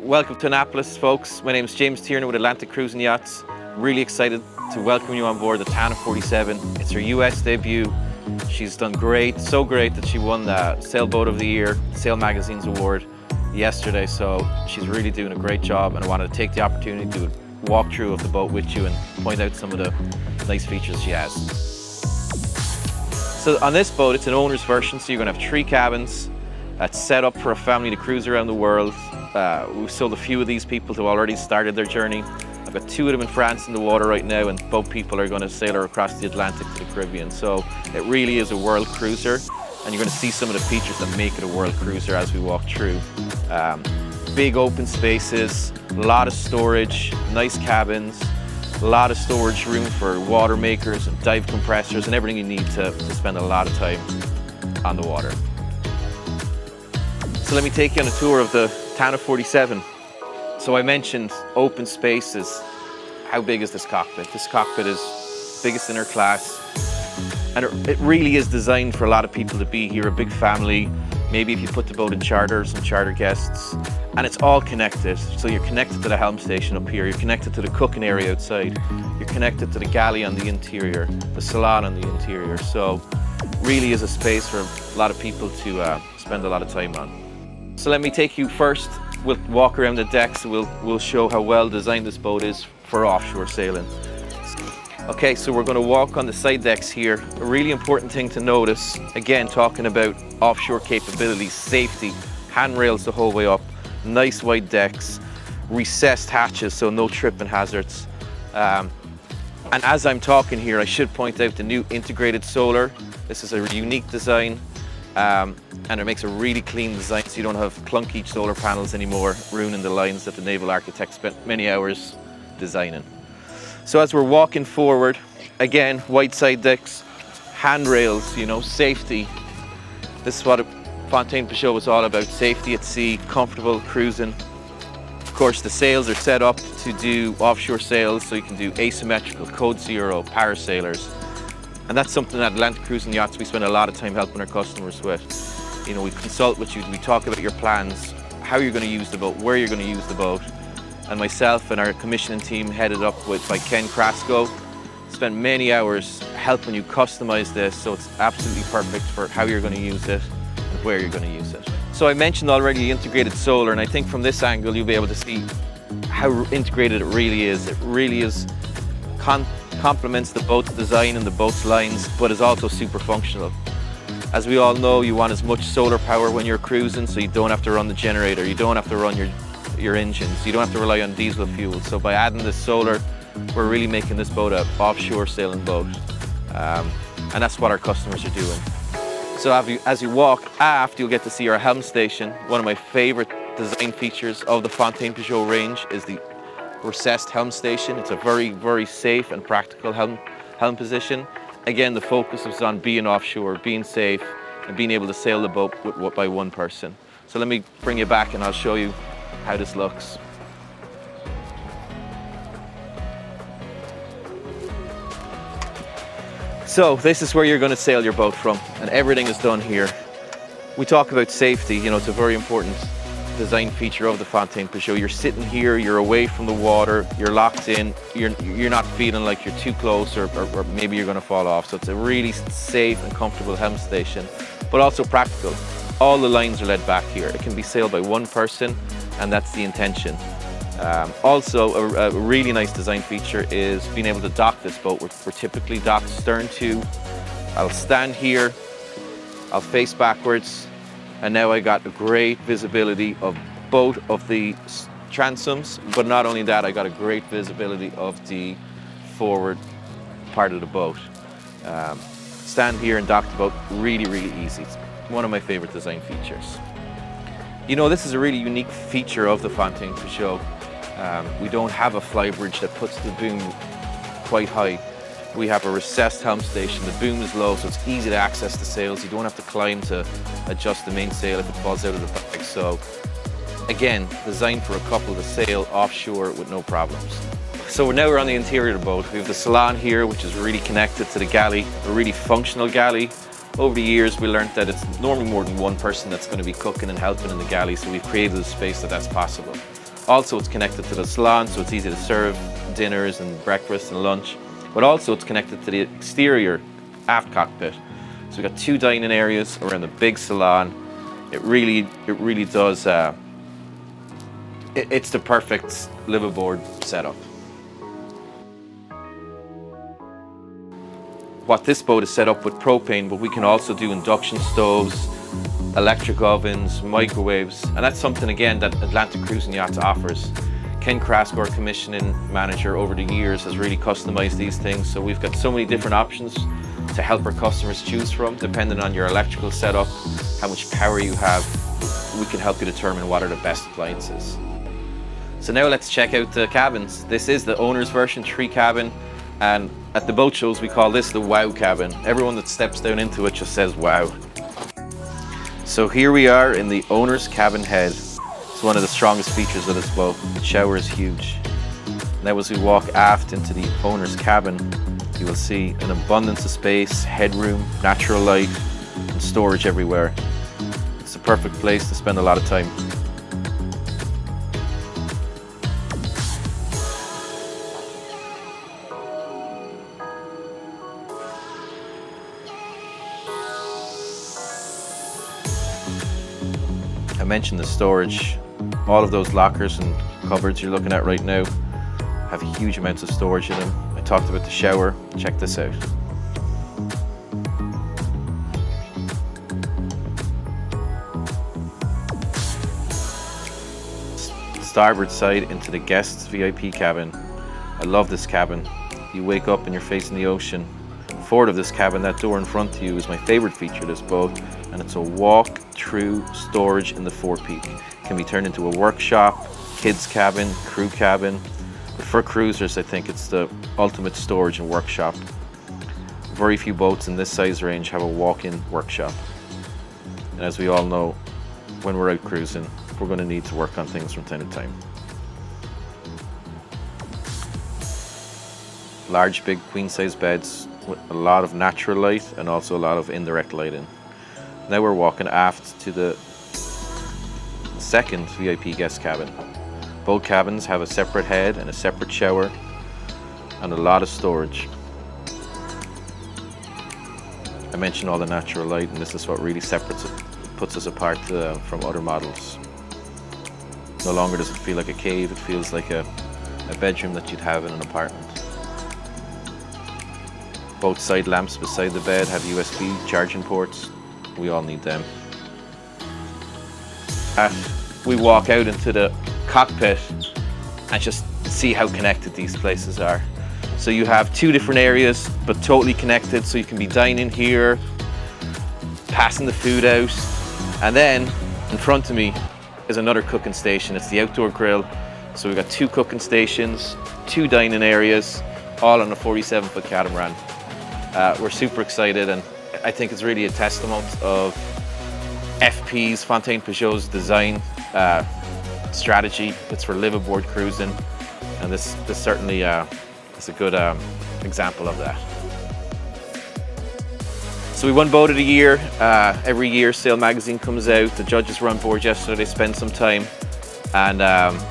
Welcome to Annapolis, folks. My name is James Tiernan with Atlantic Cruising Yachts. I'm really excited to welcome you on board the Tanna 47. It's her US debut. She's done great, so great that she won the Sailboat of the Year, Sail Magazine's award yesterday. So she's really doing a great job, and I wanted to take the opportunity to do a walkthrough of the boat with you and point out some of the nice features she has. So on this boat, it's an owner's version, so you're going to have 3 cabins. That's set up for a family to cruise around the world. We've sold a few of these people who already started their journey. I've got 2 of them in France in the water right now, and both people are going to sail her across the Atlantic to the Caribbean. So it really is a world cruiser, and you're going to see some of the features that make it a world cruiser as we walk through. Big open spaces, a lot of storage, nice cabins, a lot of storage room for water makers and dive compressors and everything you need to spend a lot of time on the water. So let me take you on a tour of the Tanna 47. So I mentioned open spaces. How big is this cockpit? This cockpit is biggest in her class. And it really is designed for a lot of people to be here, a big family. Maybe if you put the boat in charters and charter guests. And it's all connected. So you're connected to the helm station up here. You're connected to the cooking area outside. You're connected to the galley on the interior, the salon on the interior. So really is a space for a lot of people to spend a lot of time on. So let me take you first. We'll walk around the decks. We'll show how well designed this boat is for offshore sailing. Okay, so we're going to walk on the side decks here. A really important thing to notice, again, talking about offshore capabilities, safety, handrails the whole way up, nice wide decks, recessed hatches, so no tripping hazards. And as I'm talking here, I should point out the new integrated solar. This is a unique design. And it makes a really clean design, so you don't have clunky solar panels anymore, ruining the lines that the naval architect spent many hours designing. So as we're walking forward, again, wide side decks, handrails, you know, safety. This is what Fountainepajot was all about, safety at sea, comfortable cruising. Of course, the sails are set up to do offshore sails, so you can do asymmetrical, code 0, parasailers. And that's something at Atlantic Cruising Yachts we spend a lot of time helping our customers with. You know, we consult with you, we talk about your plans, how you're going to use the boat, where you're going to use the boat. And myself and our commissioning team, headed up by Ken Krasko, spent many hours helping you customize this so it's absolutely perfect for how you're going to use it and where you're going to use it. So I mentioned already the integrated solar, and I think from this angle you'll be able to see how integrated it really is. It really is complements the boat's design and the boat's lines, but is also super functional. As we all know, you want as much solar power when you're cruising, so you don't have to run the generator, you don't have to run your engines, you don't have to rely on diesel fuel. So by adding this solar, we're really making this boat an offshore sailing boat. And that's what our customers are doing. So as you walk aft, you'll get to see our helm station. One of my favorite design features of the Fountainepajot range is the recessed helm station. It's a very, very safe and practical helm position. Again, the focus is on being offshore, being safe, and being able to sail the boat by one person. So let me bring you back and I'll show you how this looks. So this is where you're going to sail your boat from, and everything is done here. We talk about safety, you know, it's a very important design feature of the Fountainepajot. You're sitting here, you're away from the water, you're locked in, you're not feeling like you're too close or maybe you're going to fall off. So it's a really safe and comfortable helm station, but also practical. All the lines are led back here. It can be sailed by one person, and that's the intention. Also, a really nice design feature is being able to dock this boat. We're typically docked stern to. I'll stand here, I'll face backwards, and now I got a great visibility of both of the transoms, but not only that, I got a great visibility of the forward part of the boat. Stand here and dock the boat, really, really easy. It's one of my favorite design features. You know, this is a really unique feature of the Fountainepajot. We don't have a flybridge that puts the boom quite high. We have a recessed helm station. The boom is low, so it's easy to access the sails. You don't have to climb to adjust the mainsail if it falls out of the bag. So again, designed for a couple to sail offshore with no problems. So now we're on the interior of the boat. We have the salon here, which is really connected to the galley, a really functional galley. Over the years, we learned that it's normally more than one person that's going to be cooking and helping in the galley, so we've created a space that's possible. Also, it's connected to the salon, so it's easy to serve dinners and breakfast and lunch. But also, it's connected to the exterior aft cockpit. So we've got 2 dining areas around the big salon. It really does. It's the perfect live aboard setup. What this boat is set up with propane, but we can also do induction stoves, electric ovens, microwaves, and that's something again that Atlantic Cruising Yachts offers. Ken Krask, our commissioning manager over the years, has really customized these things, so we've got so many different options to help our customers choose from, depending on your electrical setup, how much power you have. We can help you determine what are the best appliances. So now let's check out the cabins. This is the owner's version 3 cabin, and at the boat shows we call this the wow cabin. Everyone that steps down into it just says wow. So here we are in the owner's cabin head. It's one of the strongest features of this boat. The shower is huge. Now as we walk aft into the owner's cabin, you will see an abundance of space, headroom, natural light, and storage everywhere. It's the perfect place to spend a lot of time. I mentioned the storage. All of those lockers and cupboards you're looking at right now have huge amounts of storage in them. I talked about the shower. Check this out. Starboard side into the guests VIP cabin. I love this cabin. You wake up and you're facing the ocean. Forward of this cabin, that door in front of you is my favorite feature of this boat, and it's a walk-through storage in the forepeak. It can be turned into a workshop, kids cabin, crew cabin. But for cruisers, I think it's the ultimate storage and workshop. Very few boats in this size range have a walk-in workshop. And as we all know, when we're out cruising, we're going to need to work on things from time to time. Large, big queen-size beds with a lot of natural light and also a lot of indirect lighting. Now we're walking aft to the second VIP guest cabin. Both cabins have a separate head and a separate shower and a lot of storage. I mentioned all the natural light, and this is what really puts us apart from other models. No longer does it feel like a cave, it feels like a bedroom that you'd have in an apartment. Both side lamps beside the bed have USB charging ports. We all need them. We walk out into the cockpit and just see how connected these places are. So you have 2 different areas, but totally connected, so you can be dining here, passing the food out, and then in front of me is another cooking station. It's the outdoor grill. So we've got 2 cooking stations, 2 dining areas, all on a 47-foot catamaran. We're super excited, and I think it's really a testament of FP's, Fountaine-Pajot's design strategy. It's for live aboard cruising, and this certainly is a good example of that. So we won Boat of the Year. Every year Sail magazine comes out. The judges were on board yesterday. They spent some time, and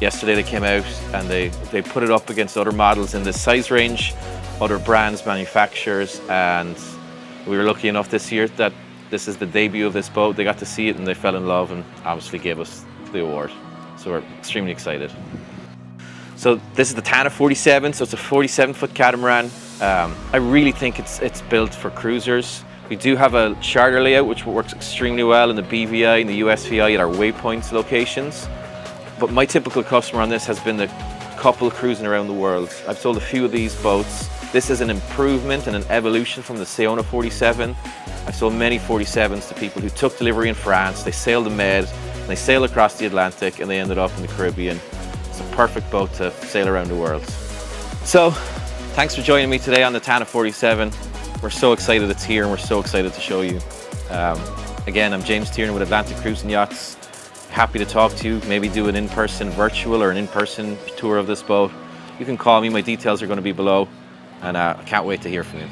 yesterday they came out and they put it up against other models in this size range, other brands, manufacturers, and we were lucky enough this year that this is the debut of this boat. They got to see it and they fell in love and obviously gave us the award. So we're extremely excited. So this is the Tanna 47, so it's a 47-foot catamaran. I really think it's built for cruisers. We do have a charter layout which works extremely well in the BVI and the USVI at our waypoints locations. But my typical customer on this has been the couple cruising around the world. I've sold a few of these boats. This is an improvement and an evolution from the Saona 47. I've sold many 47s to people who took delivery in France, they sailed the Med, and they sailed across the Atlantic, and they ended up in the Caribbean. It's a perfect boat to sail around the world. So Thanks for joining me today on the Tanna 47. We're so excited it's here and we're so excited to show you. Again, I'm James Tiernan with Atlantic Cruising Yachts. Happy to talk to you, maybe do an in-person virtual or an in-person tour of this boat. You can call me, my details are going to be below, and I can't wait to hear from you.